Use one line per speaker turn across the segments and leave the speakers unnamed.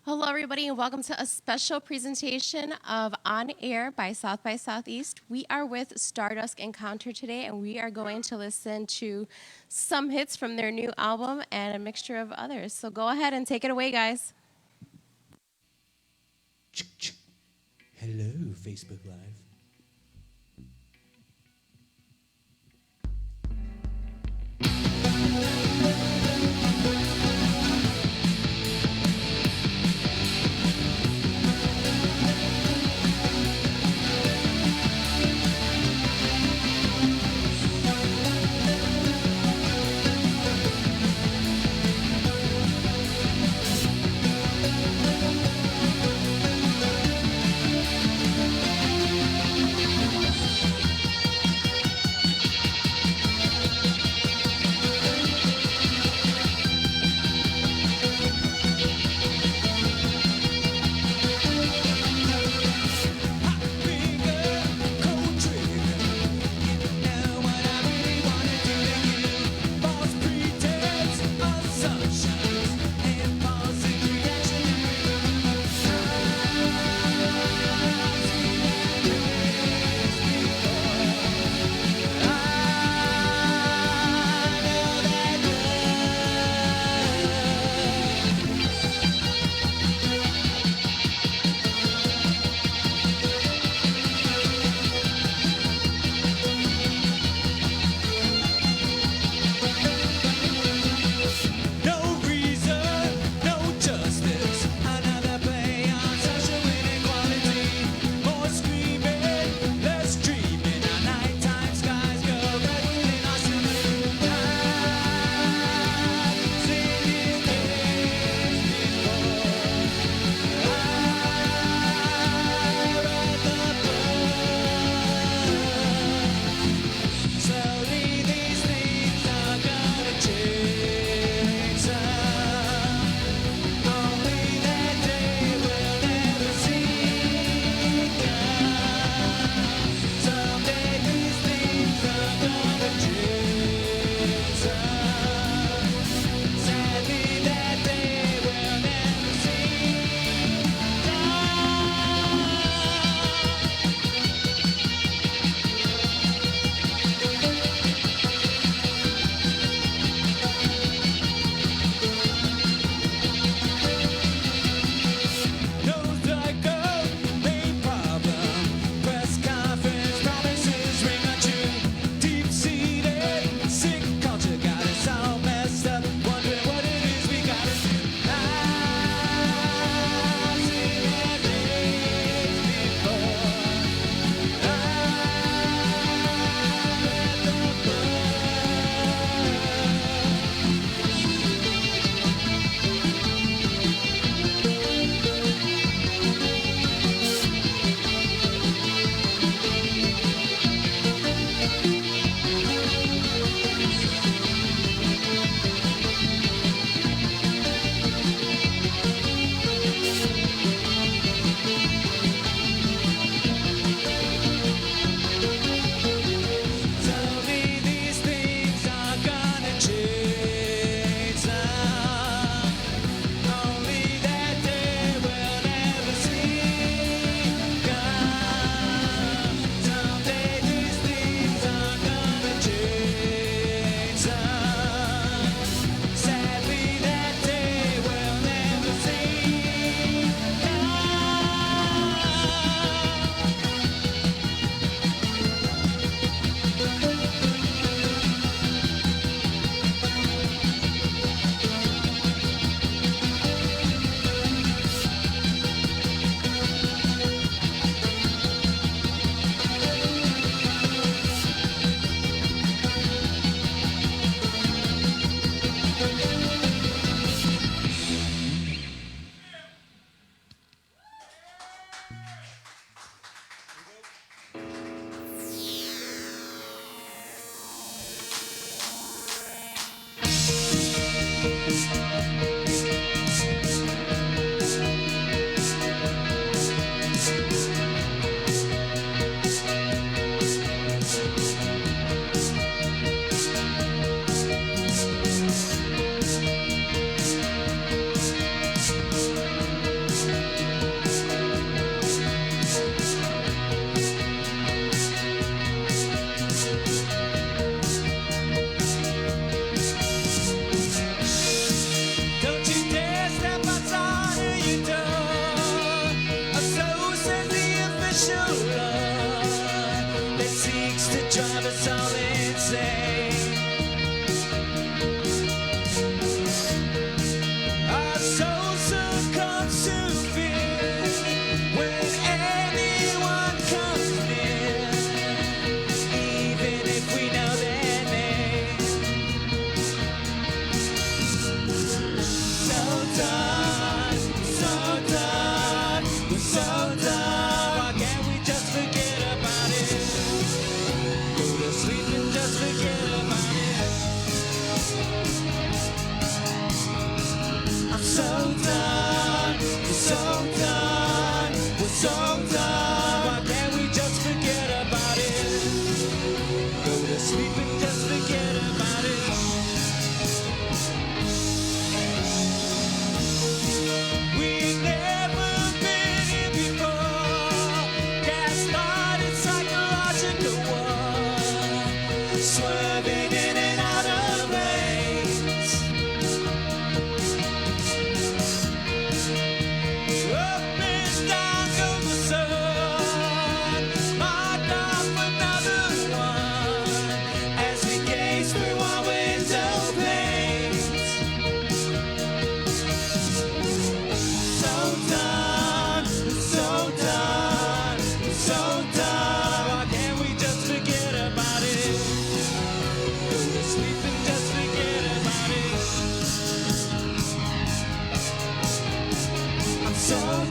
Hello, everybody, and welcome to a special presentation of On Air by South by Southeast. We are with Stardusk Encounter today, and we are going to listen to some hits from their new album and a mixture of others. So go ahead and take it away, guys.
Hello, Facebook Live.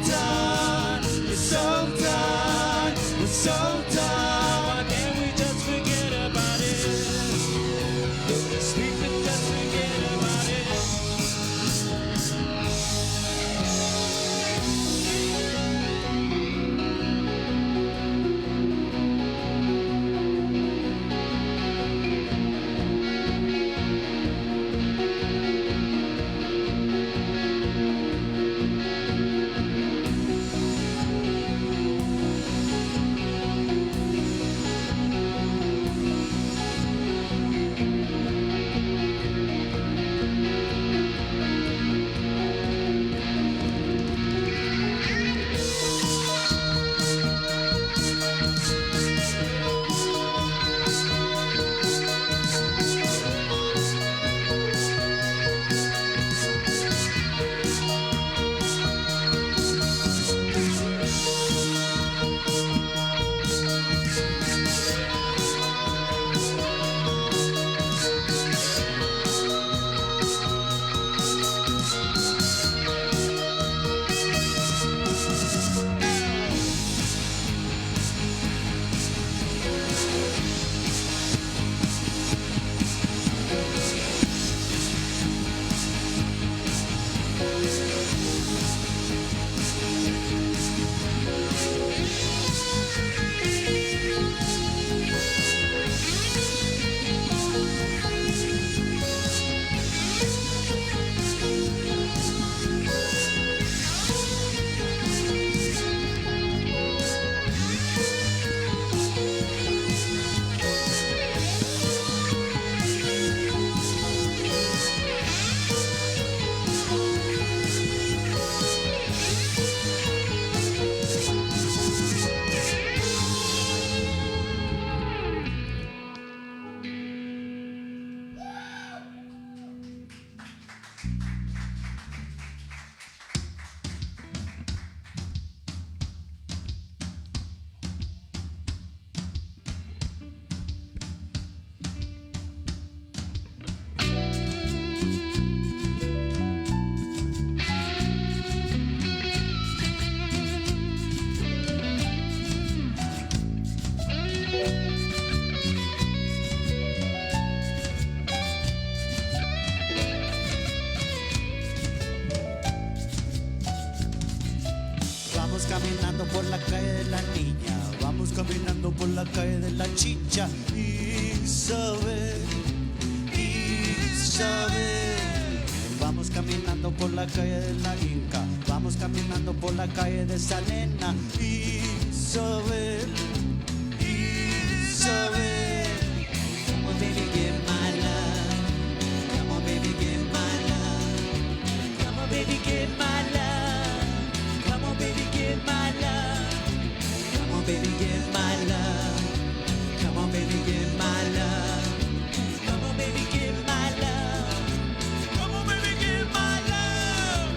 done. We're so done. We're so done. Why can't we just forget about it? Go to sleep and just forget about it. Vamos caminando por la calle de la niña, vamos caminando por la calle de la chicha. Isabel, Isabel. Vamos caminando por la calle de la Inca, vamos caminando por la calle de Salena. Isabel, Isabel. Come on, baby, get my love. Come on, baby, get my love. Come on, baby, get my love. Come on, baby, get my love. Come on, baby, get my love. Come on, baby, get my love. Come on, baby, get my love. Come on, baby, get my love.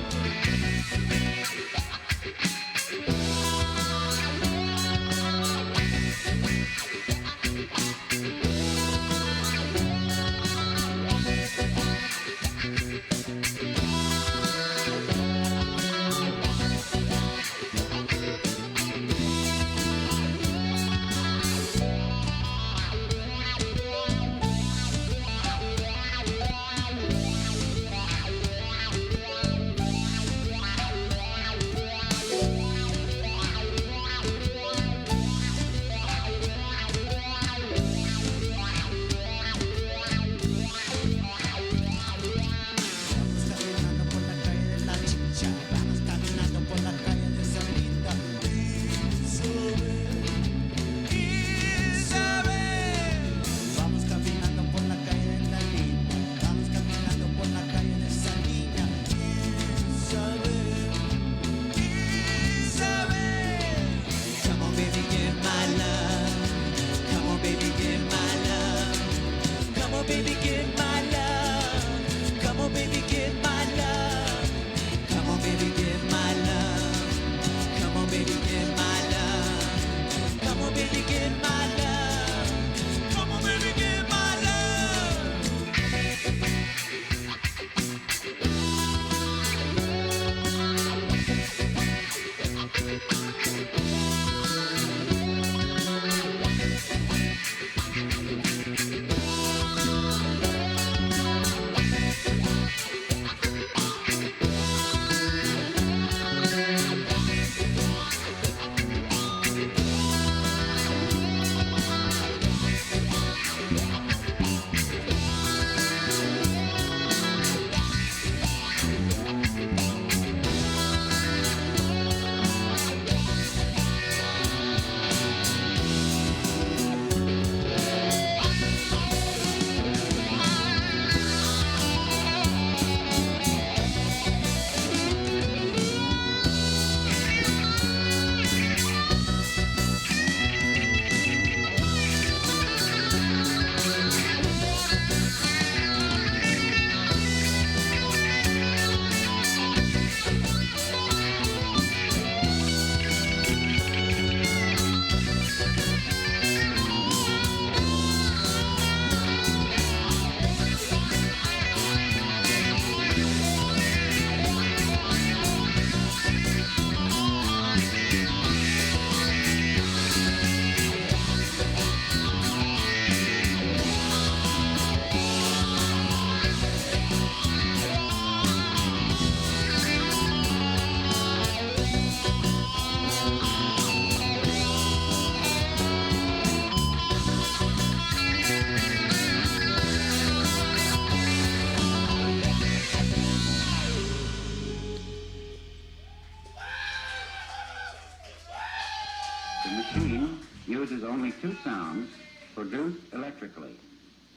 The machine uses only two sounds produced electrically.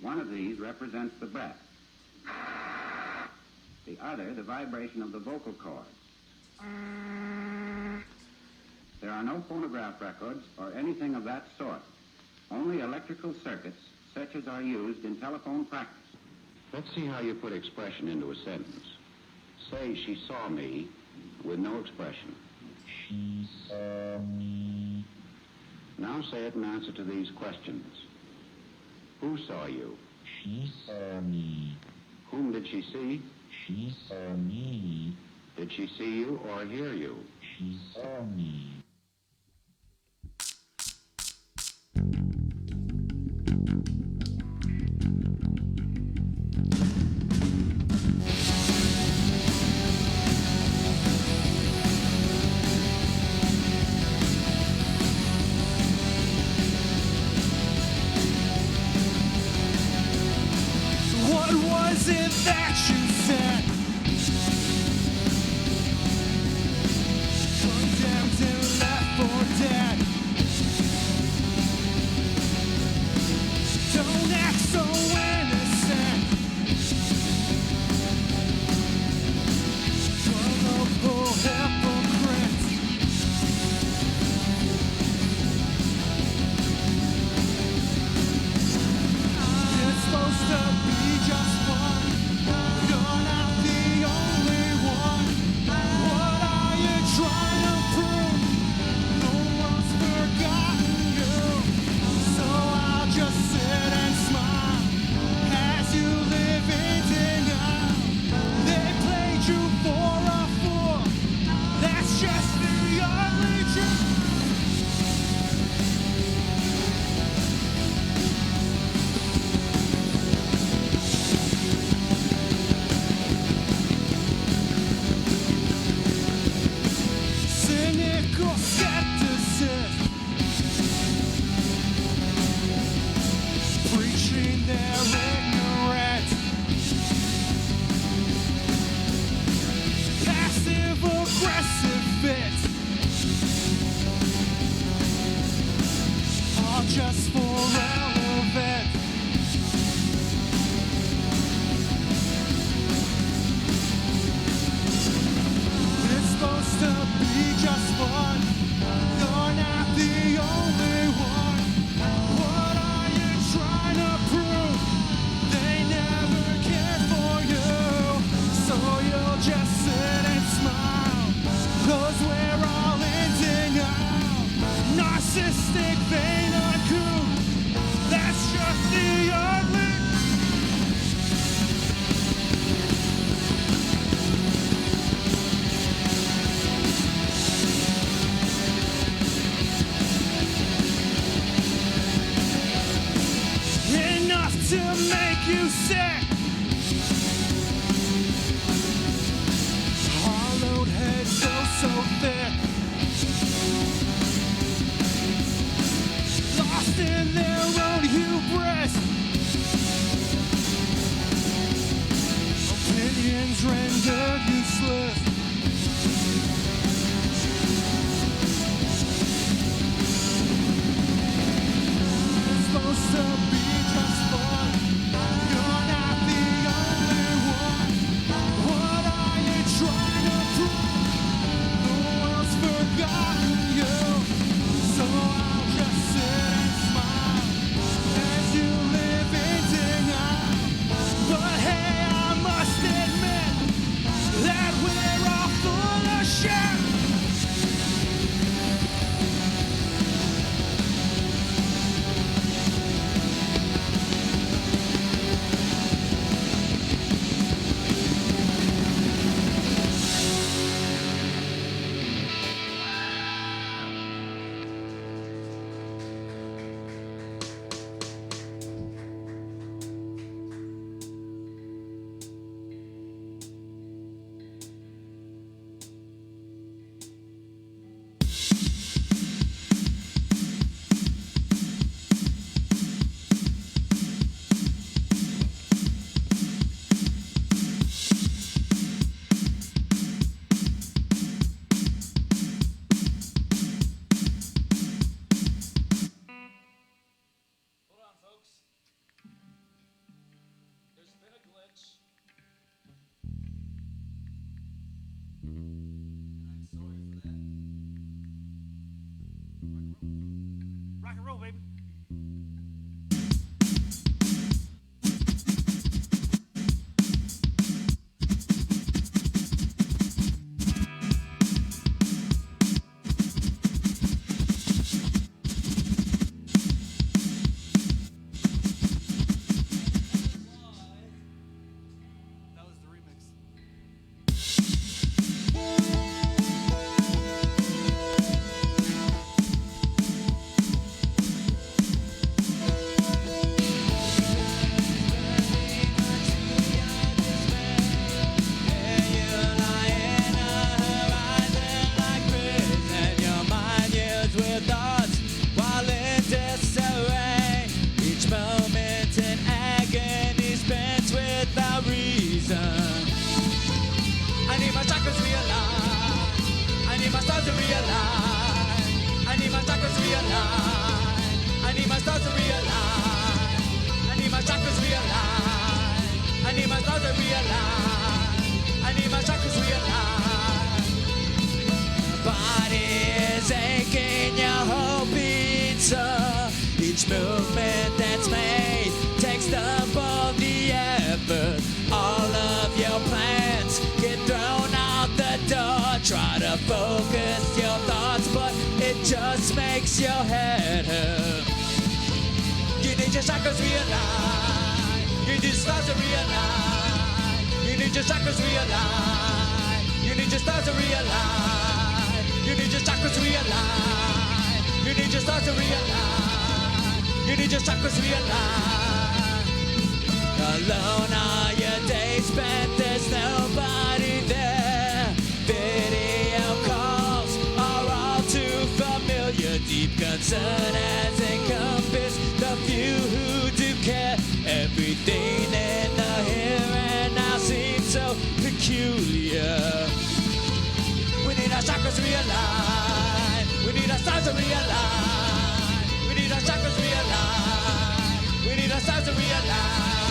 One of these represents the breath. The other, the vibration of the vocal cords. There are no phonograph records or anything of that sort. Only electrical circuits such as are used in telephone practice. Let's see how you put expression into a sentence. Say, she saw me, with no expression.
She saw me.
Now say it in answer to these questions. Who saw you?
She saw me.
Whom did she see?
She saw me.
Did she see you or hear you?
She saw me.
What was it that you said? Condemned and left for dead. Don't act so innocent. Gullible hypocrite. It's supposed to be just fun. You're not the only one. What are you trying to prove? No one's forgotten you. So I'll just sit and smile as you live in denial. They played you for a fool. That's just the ugly truth. Cynical skepticism, preaching their ignorance, passive aggressive fits, all just for relevance. It's supposed to be just fun. You're not the only one. What are you trying to prove? They never cared for you. So you'll just sit and smile. 'Cause we're all in denial. Narcissistic, vain, uncouth. That's just the ugly. Enough to make you sick. Hollowed heads so thick. Lost in their own hubris. Opinions rendered useless. It's supposed to be just fun. You're not the only one. What are you trying to prove? The
Rock and roll, baby. That was the remix. Each movement that's made takes double the effort. All of your plans get thrown out the door. Try to focus your thoughts, but it just makes your head hurt. You need your chakras realigned. You need to start to realign. You need your chakras realigned. You need your stars to realign. You need your chakras realigned. You need your stars to realign. You need your chakras realigned. Alone are your days spent, there's nobody there. Video calls are all too familiar. Deep concern has encompassed the few who do care. Everything in the here and now seems so peculiar. We need our chakras realigned. We need our stars to realign. We need our chakras realigned. We need our stars to realign.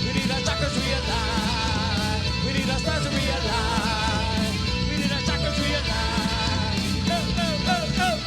We need our chakras realigned. We need our stars to realign. We need our chakras realigned. Oh, oh, oh, oh.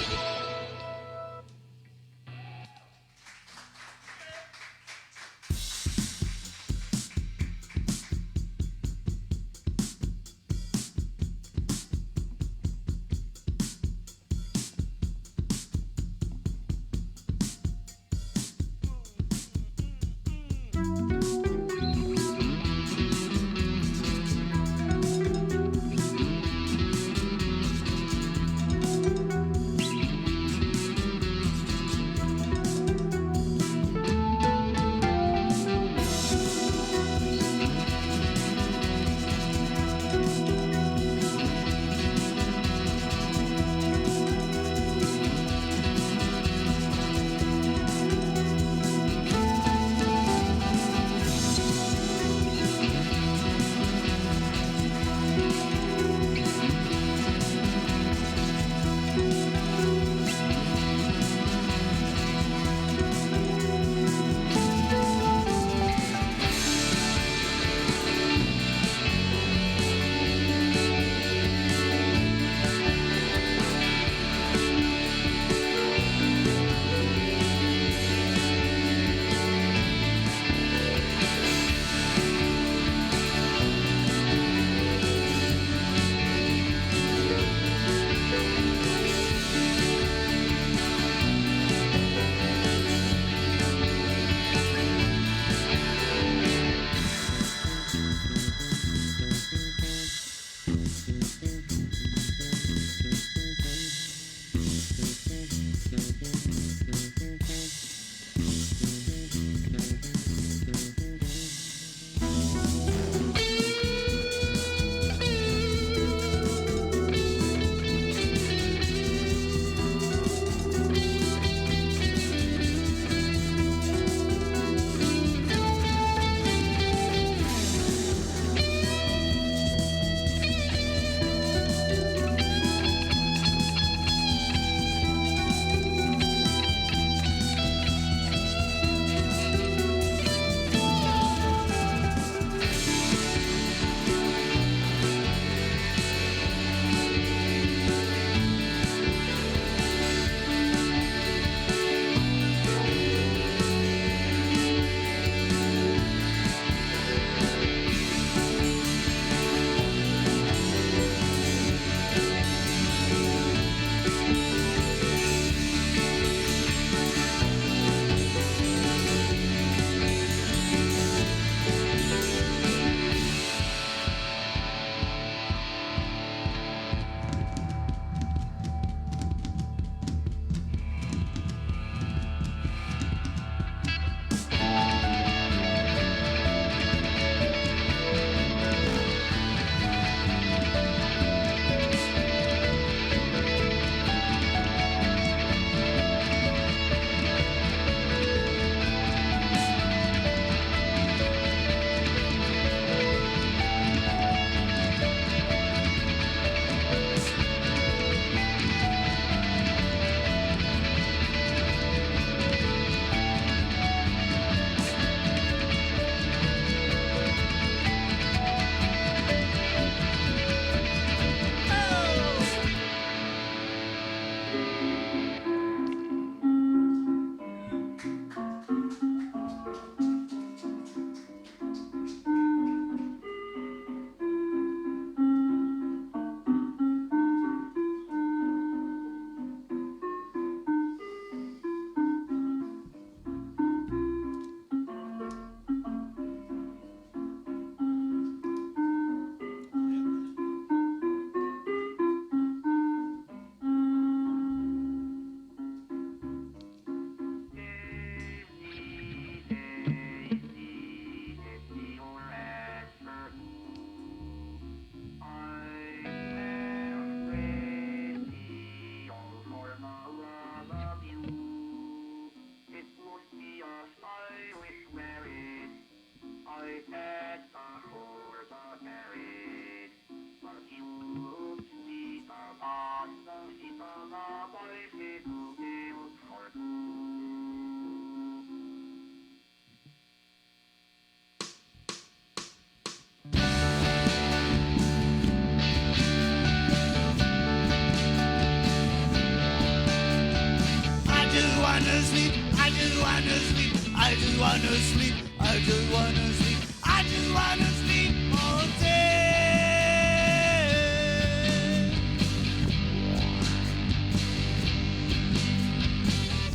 wanna sleep. I just wanna sleep. I just wanna sleep. I just wanna sleep. I just wanna sleep all day.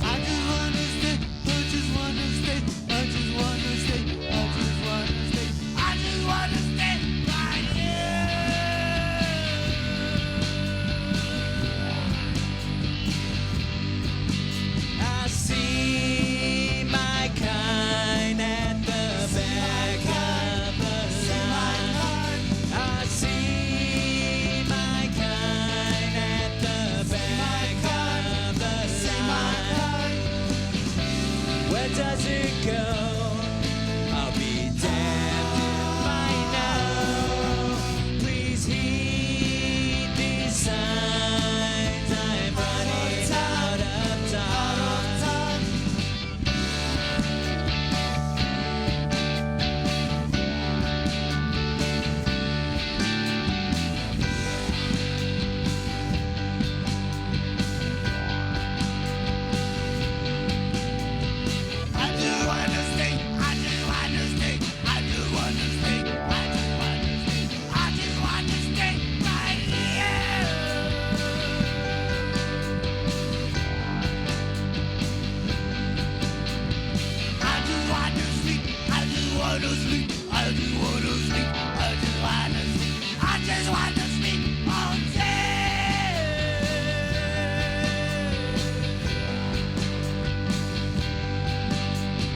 I just wanna stay. I just wanna stay. I just wanna stay. I just wanna stay. I just wanna stay right here. I see my kind at the back of the line. I see my kind at the back of the line. Where does it go? I'll be damned if I know. Please heed these signs. I'm running out of time. I just wanna stay. I just wanna stay. I just wanna stay. I just wanna stay. I just wanna stay right here. I just wanna sleep. I just wanna sleep. I just wanna sleep. I just wanna sleep. I just wanna sleep all day.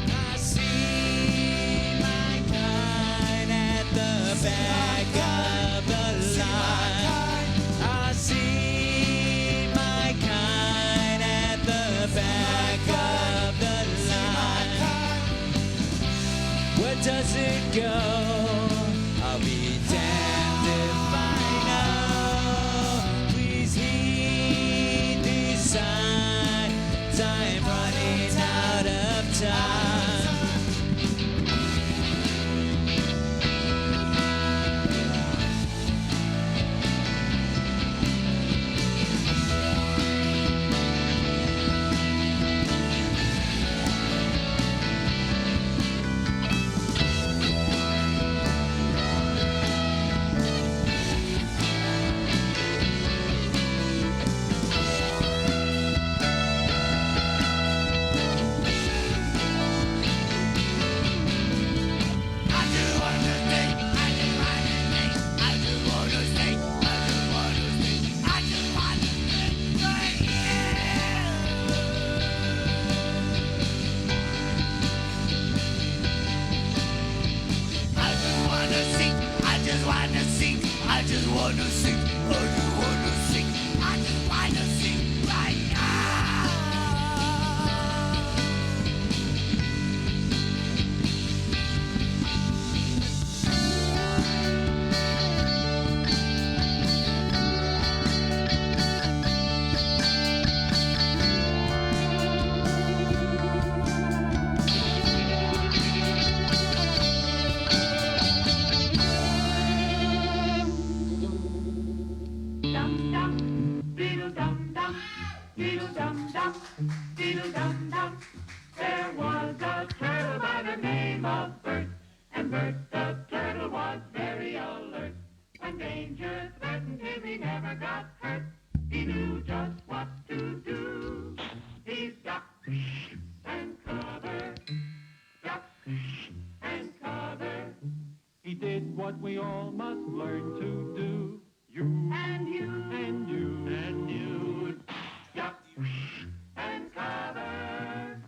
I see my kind at the back of the line. I see my kind at the back of the line. Where does it go? I'll be damned if I know. Please heed these signs. I'm running out of time. I just wanna stay. I just wanna stay. I just wanna stay. I just wanna stay. I just wanna stay right here. I just wanna sing. I just wanna sing. I just wanna sing. I just wanna sing. I just wanna sing right now.
Dum dum, diddle dum dum, diddle dum dum, diddle dum dum. There was a turtle by the name of Bert, and Bert the turtle was very alert. When danger threatened him, he never got hurt. He knew just what to do. He ducked and cover, ducked and cover.
He did what we all must learn to do. You
And you
and you and you.
duck and cover.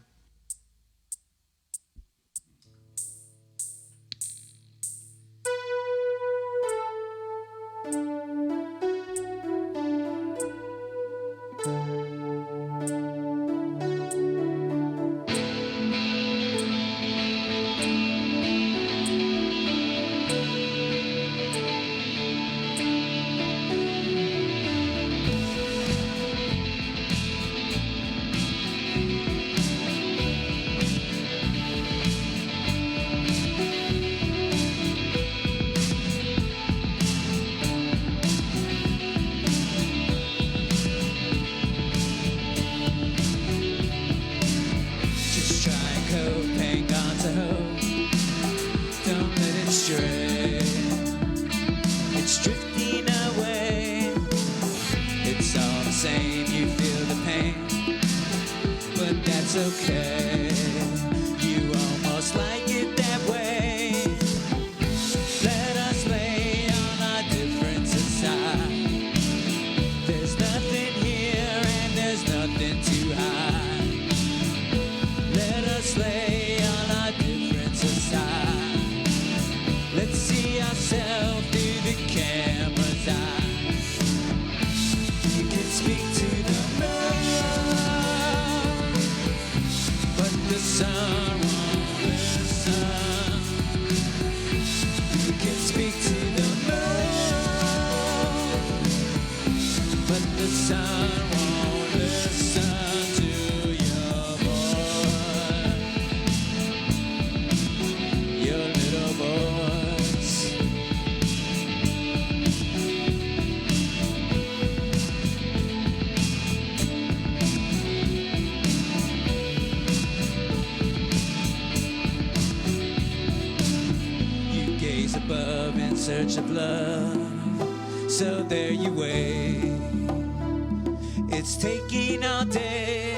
same, you feel the pain, but that's okay. You almost like it that way. Let us lay all our differences aside. There's nothing here and there's nothing to hide. Let us lay all our differences aside. Let's see ourselves through the camera's eyes. You can speak to the moon, but the sun won't listen. You can speak to the moon, but the sun won't listen to your voice, your little voice. You gaze above in search of love, so there you wait. It's taking all day,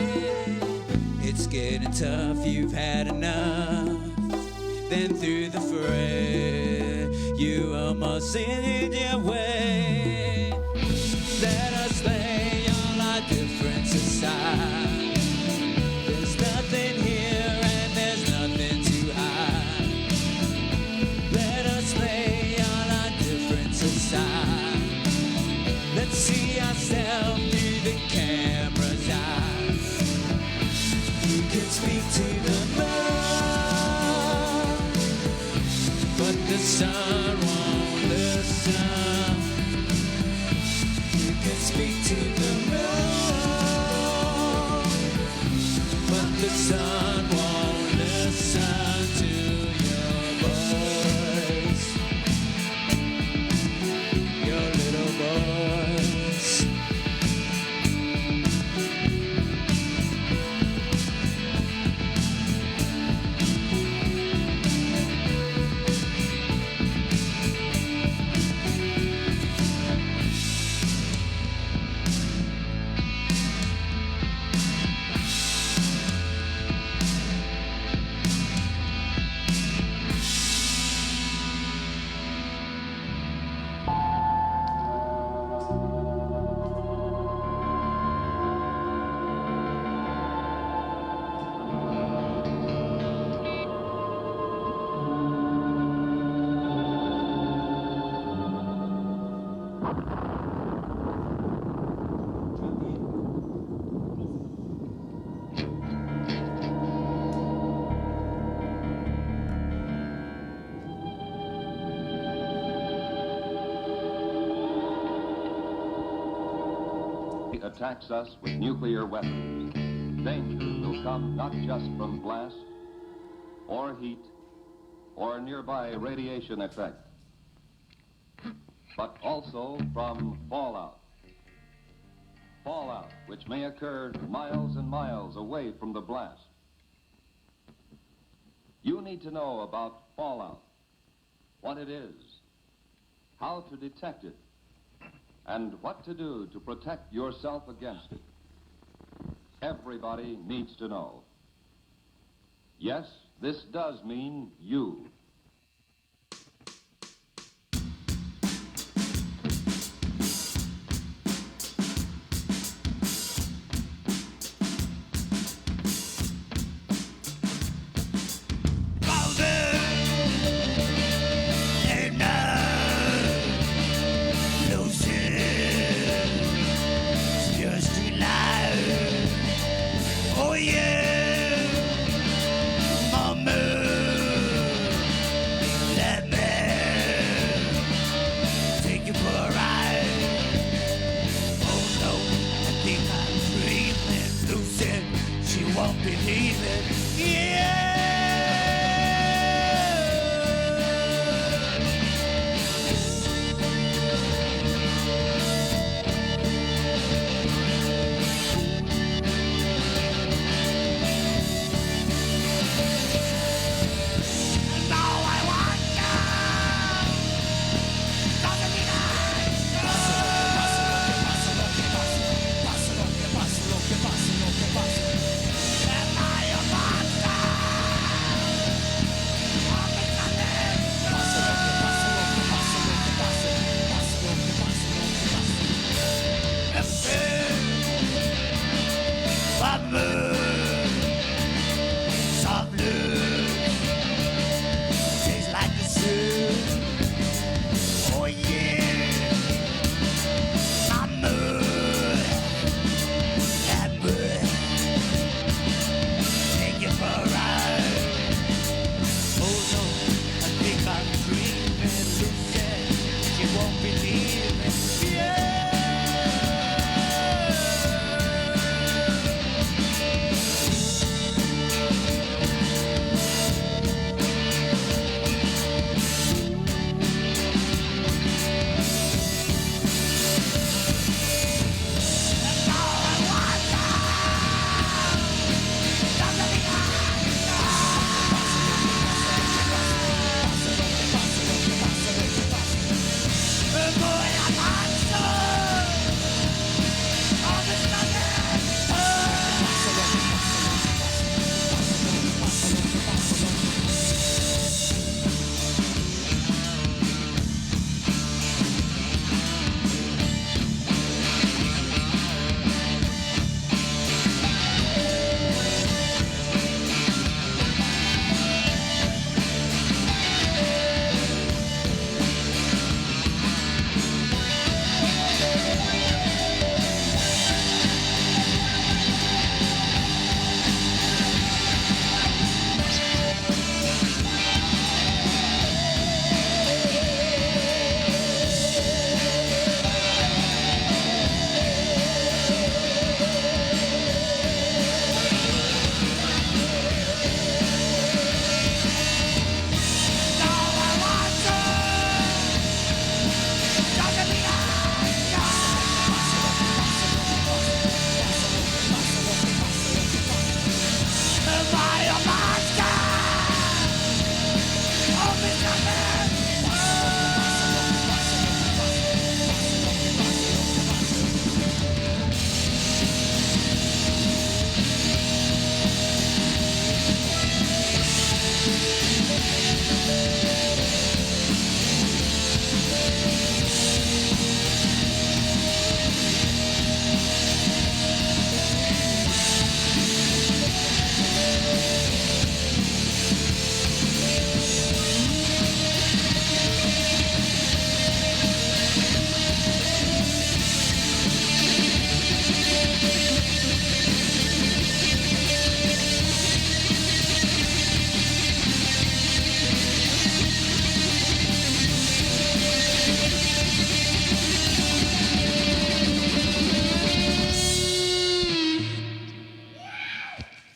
it's getting tough, you've had enough. Then through the fray, you almost ended your way. Let us lay all our differences aside. There's nothing here and there's nothing to hide. Let us lay all our differences aside. Let's see ourselves through the camera's eyes. You can speak to the moon, but the sun won't listen. You can speak to the moon, but the sun won't listen to your voice, your little voice.
Attacks us with nuclear weapons. Danger will come not just from blast or heat or nearby radiation effect, but also from fallout. Fallout which may occur miles and miles away from the blast. You need to know about fallout, what it is, how to detect it, and what to do to protect yourself against it. Everybody needs to know. Yes, this does mean you.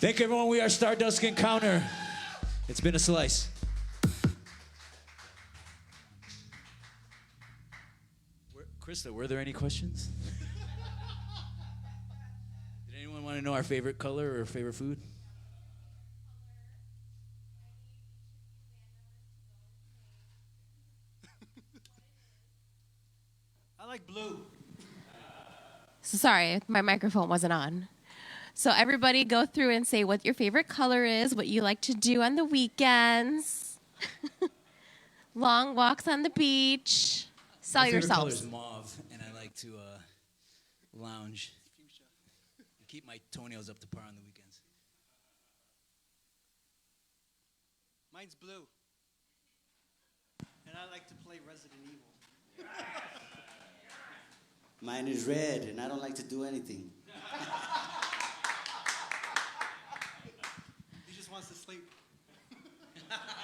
Thank you, everyone. We are Stardusk Encounter. It's been a slice. Krista, were there any questions? Did anyone want to know our favorite color or favorite food?
I like blue.
So sorry, my microphone wasn't on. So everybody go through and say what your favorite color is, what you like to do on the weekends. Long walks on the beach. Sell
My favorite color
yourselves.
is mauve, and I like to lounge and keep my toenails up to par on the weekends.
Mine's blue. And I like to play Resident Evil.
Mine is red, and I don't like to do anything.
He just wants to sleep.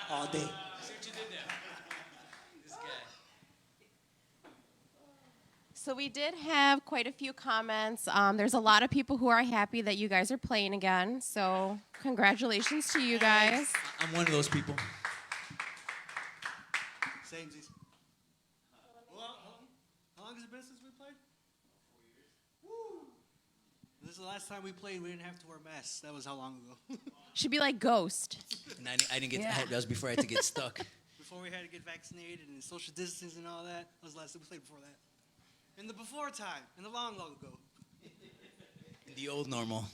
All day.
See what you did there? This guy.
So we did have quite a few comments. There's a lot of people who are happy that you guys are playing again. So congratulations to you guys.
I'm one of those people.
Samesies. Well, how long has it been since we played? 4 years. Woo! This is the last time we played. We didn't have to wear masks. That was how long ago?
Should be like Ghost.
And I didn't get.
Yeah.
That was before I had to get stuck.
Before we had to get vaccinated and social distance and all that. That was the last time we played before that. In the before time. In the long, long ago.
In the old normal.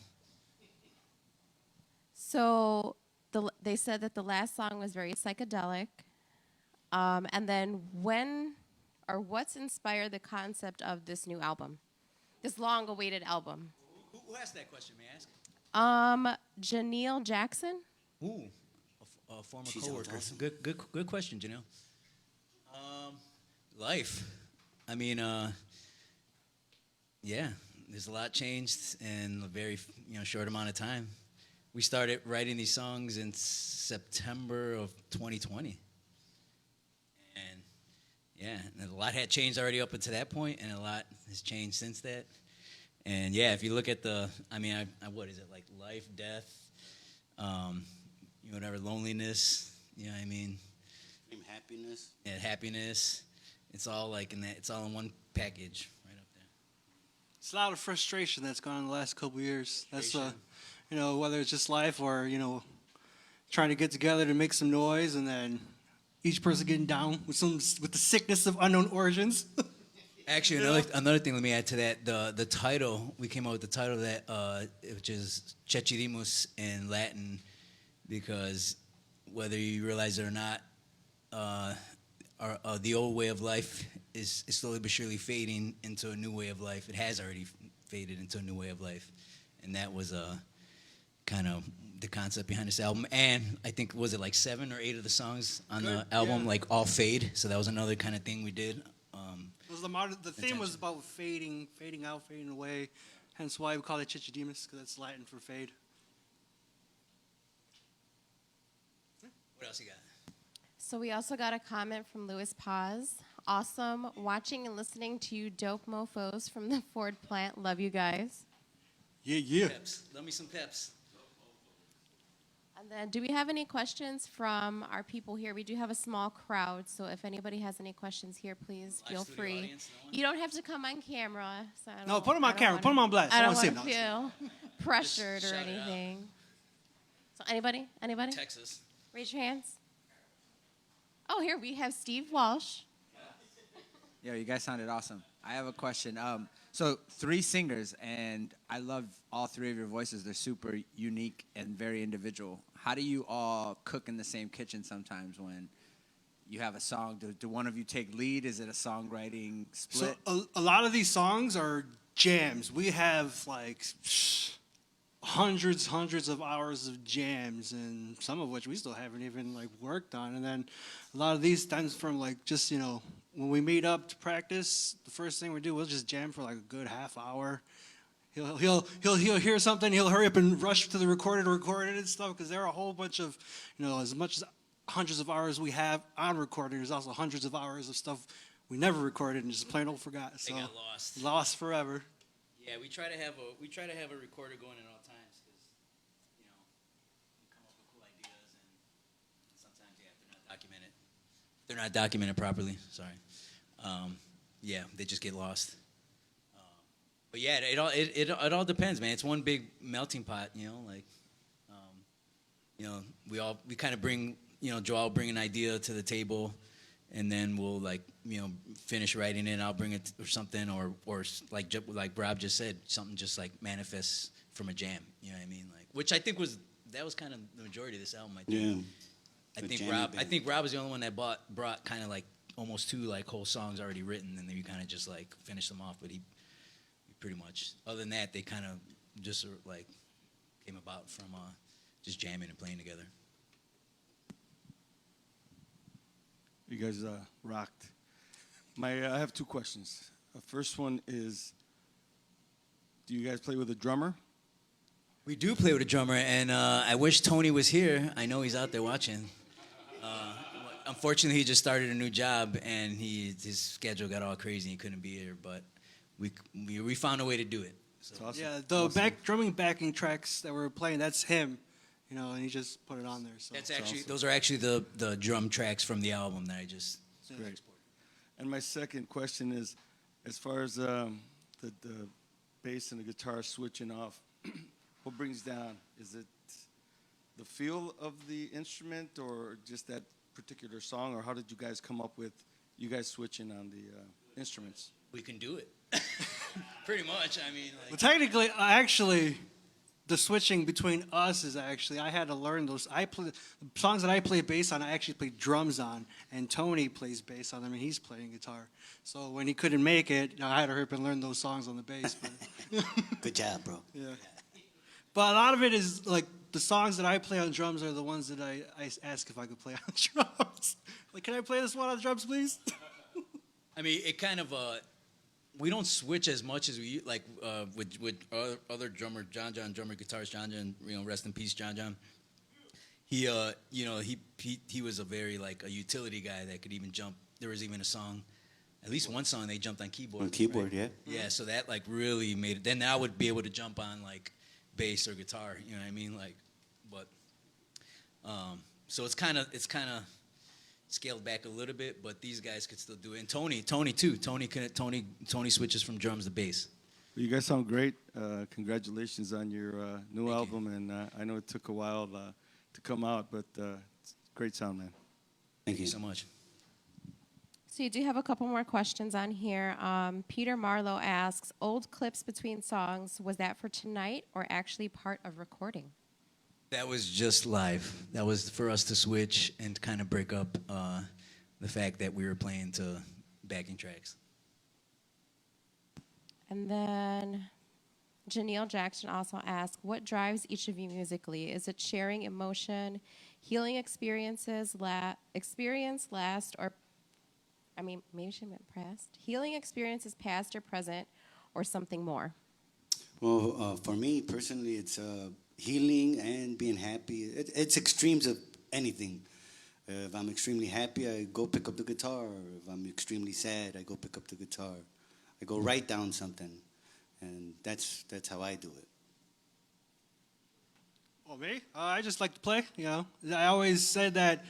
So they said that the last song was very psychedelic. And then what's inspired the concept of this new album? This long-awaited album?
Who asked that question, may I ask?
Janelle Jackson?
Ooh, a former
She's
coworker.
awesome.
Good question, Janelle. Life. I mean, yeah, there's a lot changed in a very short amount of time. We started writing these songs in September of 2020. And yeah, and a lot had changed already up until that point, and a lot has changed since that. And yeah, if you look at what is it, like life, death, whatever, loneliness, I mean?
Happiness.
Yeah, happiness. It's all like in that, it's all in one package right up there.
It's a lot of frustration that's gone on the last couple of years. That's, whether it's just life or, trying to get together to make some noise and then each person getting down with the sickness of unknown origins.
Actually, another thing, let me add to that. The title, we came up with the title that, which is CECIDIMUS in Latin, because whether you realize it or not, the old way of life is slowly but surely fading into a new way of life. It has already faded into a new way of life. And that was kind of the concept behind this album. And I think, was it like 7 or 8 of the songs on the album, like all fade? So that was another kind of thing we did.
The theme was about fading out, fading away. Hence why we call it CECIDIMUS, because it's Latin for fade.
What else you got?
So we also got a comment from Louis Paz. Awesome. Watching and listening to you dope mofos from the Ford plant. Love you guys.
Yeah.
Peps. Love me some peps.
And then do we have any questions from our people here? We do have a small crowd, so if anybody has any questions here, please feel free.
Audience, no one?
You don't have to come on camera. So
No, put them on camera. Put them on blast.
I don't
wanna see
want to
'em.
feel pressured or
shout it out.
anything. So anybody?
Texas.
Raise your hands. Oh, here we have Steve Walsh.
Yo, you guys sounded awesome. I have a question. So 3 singers, and I love all 3 of your voices. They're super unique and very individual. How do you all cook in the same kitchen sometimes when you have a song? Do one of you take lead? Is it a songwriting split?
So a lot of these songs are jams. We have like hundreds of hours of jams, and some of which we still haven't even like worked on. And then a lot of these stems from like just when we meet up to practice, the first thing we do, we'll just jam for like a good half hour. He'll hear something, he'll hurry up and rush to the recorder to record it and stuff, because there are a whole bunch of, as much as hundreds of hours we have on recording, there's also hundreds of hours of stuff we never recorded and just plain old forgot. So
They got lost.
Lost forever.
Yeah, we try to have a recorder going at all times, because
They're not documented properly. Sorry. Yeah, they just get lost. But yeah, it all depends, man. It's one big melting pot, you know. Like, you know, we kind of bring, you know, Joe will bring an idea to the table, and then we'll like, you know, finish writing it. I'll bring it or something, or like Rob just said, something just like manifests from a jam. You know what I mean? Like, which I think was kind of the majority of this album. I think.
Yeah.
I think Rob was the only one that brought kind of like almost 2 like whole songs already written, and then you kind of just like finish them off. But he pretty much, other than that, they kind of just like came about from just jamming and playing together.
You guys rocked. I have 2 questions. First one is, do you guys play with a drummer?
We do play with a drummer, and I wish Tony was here. I know he's out there watching. Unfortunately, he just started a new job, and his schedule got all crazy. He couldn't be here, but we found a way to do it. So.
Awesome.
Yeah, the drumming backing tracks that we're playing, that's him, you know, and he just put it on there. So
that's actually those are actually the drum tracks from the album that I just
exported. And my second question is, as far as the bass and the guitar switching off, what brings down? Is it the feel of the instrument, or just that particular song, or how did you guys come up with you guys switching on the instruments?
We can do it. Pretty much. I mean, like,
well, technically, actually, the switching between us is actually, I had to learn those. The songs that I play bass on, I actually play drums on, and Tony plays bass on them, and he's playing guitar. So when he couldn't make it, I had to hurry up and learn those songs on the bass. But
Good job, bro.
Yeah. But a lot of it is like the songs that I play on drums are the ones that I ask if I could play on drums. Like, can I play this one on drums, please?
I mean, it kind of we don't switch as much as we like with other drummer John drummer guitarist John, you know, rest in peace John. He you know, he was a very like a utility guy that could even jump. There was even a song, at least one song they jumped on keyboard.
On keyboard,
right?
yeah.
Yeah, so that like really made it. Then I would be able to jump on like bass or guitar, you know what I mean? Like, but so it's kind of scaled back a little bit, but these guys could still do it. And Tony too. Tony switches from drums to bass.
Well, you guys sound great. Congratulations on your new album, and I know it took a while to come out, but it's great sound, man.
Thank you so much.
So you do have a couple more questions on here. Peter Marlowe asks, old clips between songs, was that for tonight or actually part of recording?
That was just live. That was for us to switch and kind of break up the fact that we were playing to backing tracks.
And then Janelle Jackson also asked, what drives each of you musically? Is it sharing emotion, healing experiences, last, or I mean, maybe she meant past. Healing experiences past or present, or something more?
Well, for me personally, it's healing and being happy. It's extremes of anything. If I'm extremely happy, I go pick up the guitar. If I'm extremely sad, I go pick up the guitar. I go write down something, and that's how I do it.
Well, me? I just like to play, you know. I always said that.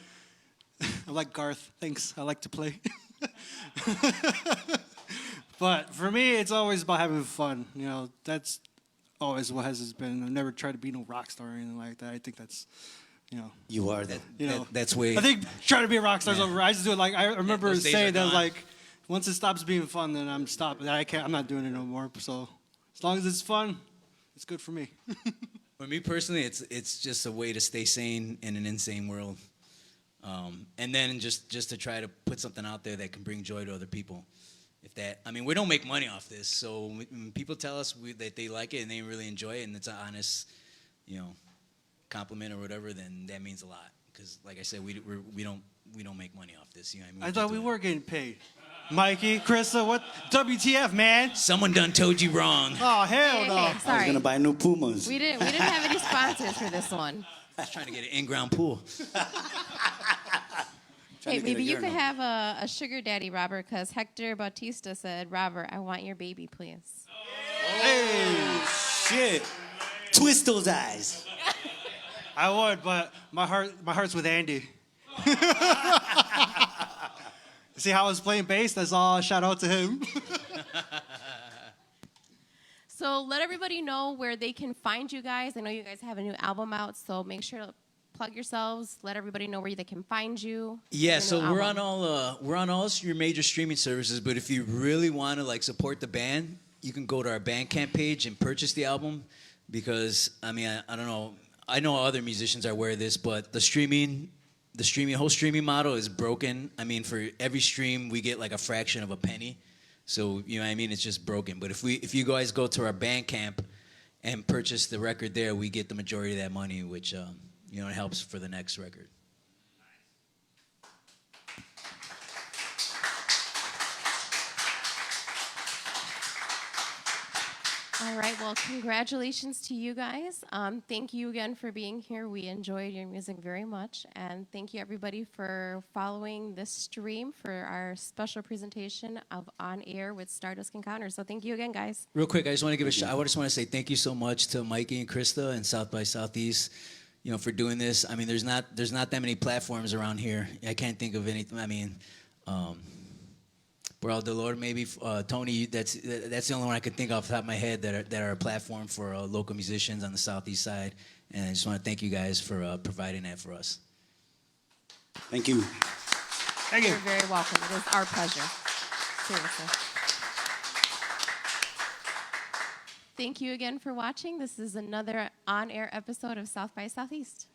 I'm like Garth. Thanks. I like to play. But for me, it's always about having fun. You know, that's always what has been. I've never tried to be no rock star or anything like that. I think that's, you know.
You are that.
You know,
that's way.
I think trying to be a rock star is
Yeah.
over. I just do it like I remember
those days
saying
are
that
gone.
like once it stops being fun, then I'm stopping. I'm not doing it no more. So as long as it's fun, it's good for me.
For me personally, it's just a way to stay sane in an insane world. And then just to try to put something out there that can bring joy to other people. I mean, we don't make money off this, so when people tell us that they like it and they really enjoy it, and it's an honest, you know, compliment or whatever, then that means a lot. Because, like I said, we don't make money off this. You know what I mean?
I thought we were getting paid. Mikey, Krista, what? WTF, man?
Someone done told you wrong.
Oh hell no!
Hey,
I was
sorry.
gonna buy new Pumas.
We didn't have any sponsors for this one.
I was trying to get an in-ground pool.
Hey, maybe you could have a sugar daddy, Robert, because Hector Bautista said, Robert, I want your baby, please.
Hey, shit! Twist those eyes.
I would, but my heart's with Andy. See how I was playing bass? That's all. Shout out to him.
So let everybody know where they can find you guys. I know you guys have a new album out, so make sure to plug yourselves. Let everybody know where they can find you.
Yeah, so we're on all your major streaming services. But if you really want to like support the band, you can go to our Bandcamp page and purchase the album. Because I mean, I don't know. I know other musicians are aware of this, but the whole streaming model is broken. I mean, for every stream, we get like a fraction of a penny. So, you know what I mean? It's just broken. But if you guys go to our Bandcamp and purchase the record there, we get the majority of that money, which, you know, it helps for the next record.
All right, well, congratulations to you guys. Thank you again for being here. We enjoyed your music very much. And thank you, everybody, for following this stream for our special presentation of On Air with Stardusk Encounter. So thank you again, guys.
Real quick, I just want to give a shout. I just want to say thank you so much to Mikey and Krista and South by Southeast, you know, for doing this. I mean, there's not that many platforms around here. I can't think of anything. I mean, Bro Delord, maybe Tony. That's the only one I could think off the top of my head that are a platform for local musicians on the Southeast side. And I just want to thank you guys for providing that for us.
Thank you.
Thank you.
You're very welcome. It is our pleasure. Seriously. Thank you again for watching. This is another on-air episode of South by Southeast.